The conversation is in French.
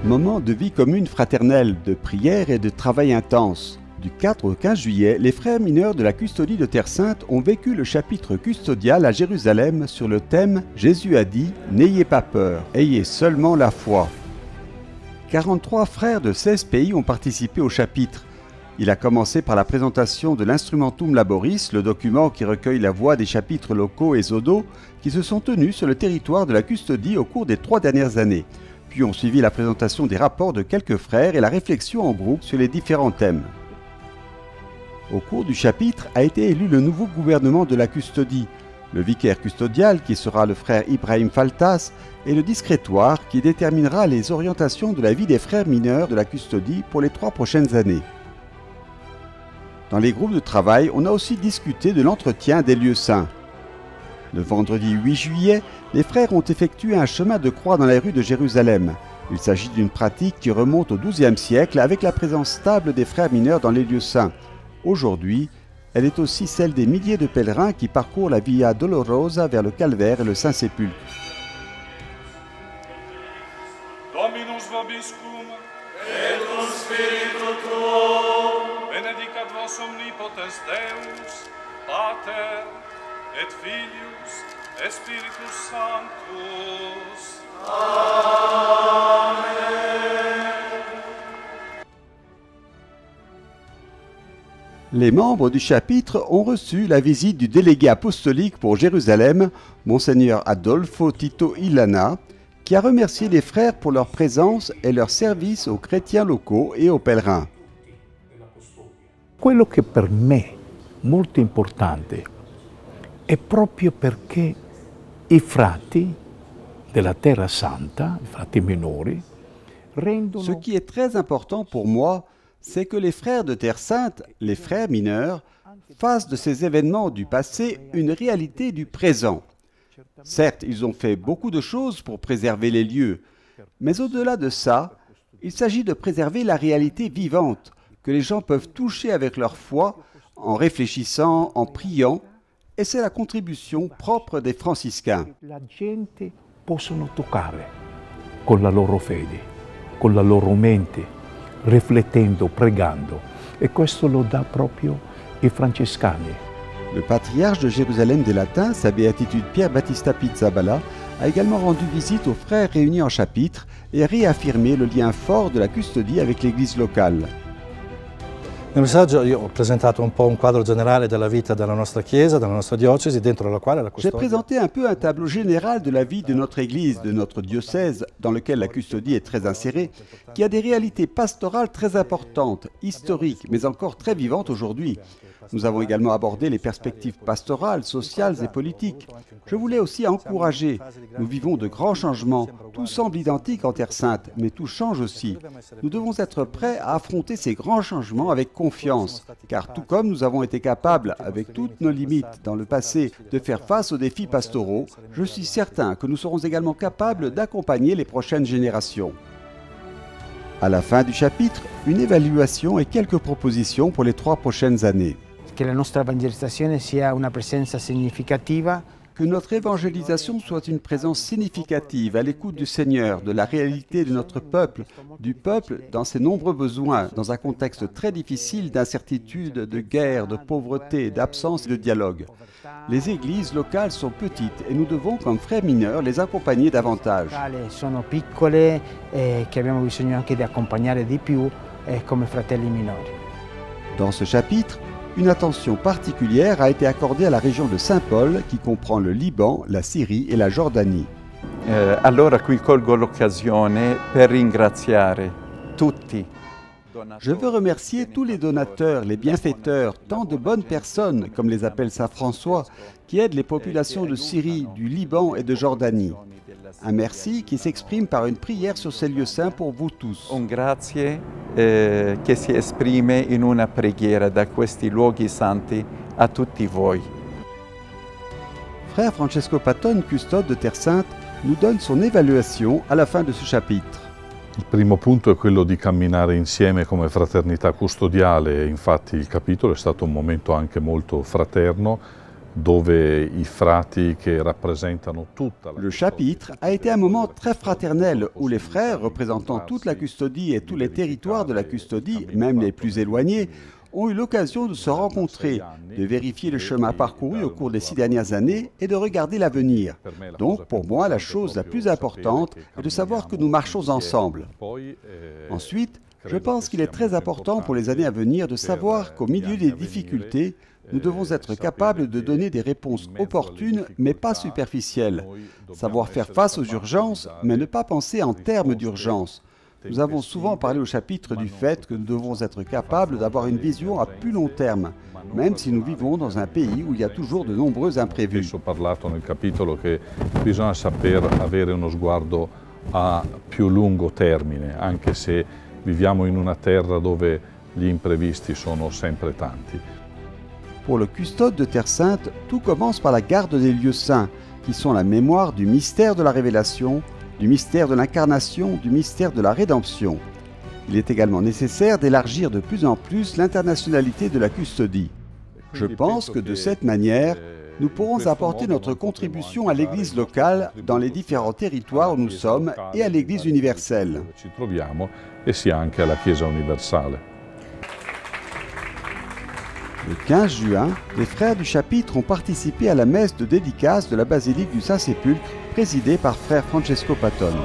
Moment de vie commune fraternelle, de prière et de travail intense. Du 4 au 15 juillet, les frères mineurs de la custodie de Terre Sainte ont vécu le chapitre custodial à Jérusalem sur le thème « Jésus a dit, n'ayez pas peur, ayez seulement la foi ». 43 frères de 16 pays ont participé au chapitre. Il a commencé par la présentation de l'Instrumentum Laboris, le document qui recueille la voix des chapitres locaux et zonaux qui se sont tenus sur le territoire de la custodie au cours des 3 dernières années. Puis ont suivi la présentation des rapports de quelques frères et la réflexion en groupe sur les différents thèmes. Au cours du chapitre a été élu le nouveau gouvernement de la custodie, le vicaire custodial qui sera le frère Ibrahim Faltas et le discrétoire qui déterminera les orientations de la vie des frères mineurs de la custodie pour les 3 prochaines années. Dans les groupes de travail, on a aussi discuté de l'entretien des lieux saints. Le vendredi 8 juillet, les frères ont effectué un chemin de croix dans les rues de Jérusalem. Il s'agit d'une pratique qui remonte au XIIe siècle avec la présence stable des frères mineurs dans les lieux saints. Aujourd'hui, elle est aussi celle des milliers de pèlerins qui parcourent la Via Dolorosa vers le Calvaire et le Saint-Sépulcre. Dominus vobiscum, et cum spiritu tuo, benedicat vos omnipotens Deus, Pater, et Filius, et Spiritus Sanctus. Amen. Les membres du chapitre ont reçu la visite du délégué apostolique pour Jérusalem, Monseigneur Adolfo Tito Illana, qui a remercié les frères pour leur présence et leur service aux chrétiens locaux et aux pèlerins. Quello che per me è molto importante è proprio perché i frati della Terra Santa, i frati minori, rendono... Ce qui est très important pour moi, c'est que les frères de Terre Sainte, les frères mineurs, fassent de ces événements du passé une réalité du présent. Certes, ils ont fait beaucoup de choses pour préserver les lieux, mais au-delà de ça, il s'agit de préserver la réalité vivante, que les gens peuvent toucher avec leur foi, en réfléchissant, en priant, et c'est la contribution propre des franciscains. La gente possono toccare con la loro fede, con la loro mente, riflettendo, pregando, e questo lo dà proprio i francescani. Le patriarche de Jérusalem des Latins, sa béatitude Pierre Battista Pizzaballa, a également rendu visite aux frères réunis en chapitre et réaffirmé le lien fort de la custodie avec l'église locale. Nel messaggio io ho presentato un po' un quadro generale della vita della nostra chiesa, della nostra diocesi, dentro la quale la J'ai custodia... présenté un peu un tableau général de la vie de notre église, de notre diocèse, dans lequel la custodie est très insérée, qui a des réalités pastorales très importantes, historiques, mais encore très vivantes aujourd'hui. Nous avons également abordé les perspectives pastorales, sociales et politiques. Je voulais aussi encourager. Nous vivons de grands changements. Tout semble identique en Terre Sainte, mais tout change aussi. Nous devons être prêts à affronter ces grands changements avec confiance, car tout comme nous avons été capables, avec toutes nos limites dans le passé, de faire face aux défis pastoraux, je suis certain que nous serons également capables d'accompagner les prochaines générations. À la fin du chapitre, une évaluation et quelques propositions pour les 3 prochaines années. Che la nostra evangelizzazione sia una presenza significativa. Que notre évangélisation soit une présence significative à l'écoute du Seigneur, de la réalité de notre peuple, du peuple dans ses nombreux besoins, dans un contexte très difficile d'incertitude, de guerre, de pauvreté, d'absence de dialogue. Les églises locales sont petites et nous devons, comme frères mineurs, les accompagner davantage. Sono piccole e che abbiamo bisogno anche di accompagnare di più come fratelli minori. Dans ce chapitre, une attention particulière a été accordée à la région de Saint-Paul qui comprend le Liban, la Syrie et la Jordanie. Allora qui colgo l'occasione per ringraziare tutti. Je veux remercier tous les donateurs, les bienfaiteurs, tant de bonnes personnes, comme les appelle saint François, qui aident les populations de Syrie, du Liban et de Jordanie. Un merci qui s'exprime par une prière sur ces lieux saints pour vous tous. Un grazie che si esprime in una preghiera da questi luoghi santi a tutti voi. Frère Francesco Patton, custode de Terre Sainte, nous donne son évaluation à la fin de ce chapitre. Il primo punto è quello di camminare insieme come fraternità custodiale, infatti il capitolo è stato un momento anche molto fraterno, dove i frati che rappresentano tutta la... Le chapitre a été un moment très fraternel où les frères, représentant toute la custodie et tous les territoires de la custodie, même les plus éloignés, ont eu l'occasion de se rencontrer, de vérifier le chemin parcouru au cours des 6 dernières années et de regarder l'avenir. Donc, pour moi, la chose la plus importante est de savoir que nous marchons ensemble. Ensuite, je pense qu'il est très important pour les années à venir de savoir qu'au milieu des difficultés, nous devons être capables de donner des réponses opportunes, mais pas superficielles. Savoir faire face aux urgences, mais ne pas penser en termes d'urgence. Nous avons souvent parlé au chapitre du fait que nous devons être capables d'avoir une vision à plus long terme, même si nous vivons dans un pays où il y a toujours de nombreux imprévus. Ho parlato nel capitolo che bisogna saper avere uno sguardo a più lungo termine, anche se viviamo in una terra dove gli imprevisti sono sempre tanti. Pour le custode de Terre Sainte, tout commence par la garde des lieux saints, qui sont la mémoire du mystère de la révélation, du mystère de l'incarnation, du mystère de la rédemption. Il est également nécessaire d'élargir de plus en plus l'internationalité de la custodie. Je pense que de cette manière, nous pourrons apporter notre contribution à l'Église locale dans les différents territoires où nous sommes et à l'Église universelle. Ci troviamo e sia anche alla Chiesa universale. Le 15 juin, les frères du chapitre ont participé à la messe de dédicace de la basilique du Saint-Sépulcre, présidée par frère Francesco Patton.